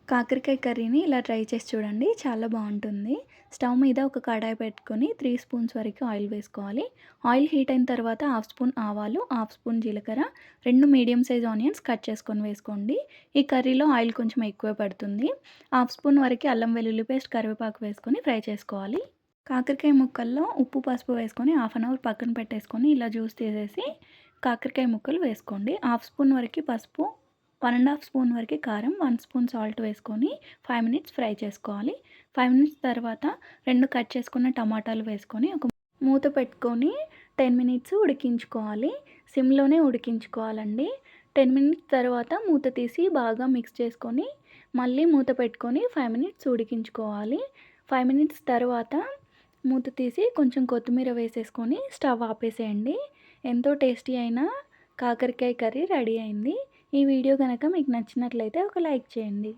కాకరకాయ కర్రీని ఇలా ట్రై చేసి చూడండి. చాలా బావుంటుంది. స్టవ్ మీద ఒక కడాయి పెట్టుకొని 3 స్పూన్స్ వరకు ఆయిల్ వేసుకోవాలి. ఆయిల్ హీట్ అయిన తర్వాత హాఫ్ స్పూన్ ఆవాలు, హాఫ్ స్పూన్ జీలకర్ర, 2 మీడియం సైజ్ ఆనియన్స్ కట్ చేసుకొని వేసుకోండి. ఈ కర్రీలో ఆయిల్ కొంచెం ఎక్కువే పడుతుంది. హాఫ్ స్పూన్ వరకు అల్లం వెల్లుల్లి పేస్ట్, కరివేపాకు వేసుకొని ఫ్రై చేసుకోవాలి. కాకరకాయ ముక్కల్లో ఉప్పు, పసుపు వేసుకొని హాఫ్ అన్ అవర్ పక్కన పెట్టేసుకొని ఇలా జ్యూస్ తీసేసి కాకరకాయ ముక్కలు వేసుకోండి. హాఫ్ స్పూన్ వరకు పసుపు, 1 ½ స్పూన్ వరకు కారం, 1 స్పూన్ సాల్ట్ వేసుకొని 5 మినిట్స్ ఫ్రై చేసుకోవాలి. 5 మినిట్స్ తర్వాత 2 కట్ చేసుకున్న టమాటాలు వేసుకొని ఒక మూత పెట్టుకొని 10 మినిట్స్ ఉడికించుకోవాలి. సిమ్‌లోనే ఉడికించుకోవాలండి. 10 మినిట్స్ తర్వాత మూత తీసి బాగా మిక్స్ చేసుకొని మళ్ళీ మూత పెట్టుకొని 5 మినిట్స్ ఉడికించుకోవాలి. 5 మినిట్స్ తర్వాత మూత తీసి కొంచెం కొత్తిమీర వేసేసుకొని స్టవ్ ఆపేసేయండి. ఎంతో టేస్టీ అయిన కాకరకాయ కర్రీ రెడీ అయింది. ఈ వీడియో గనక మీకు నచ్చినట్లయితే ఒక లైక్ చేయండి.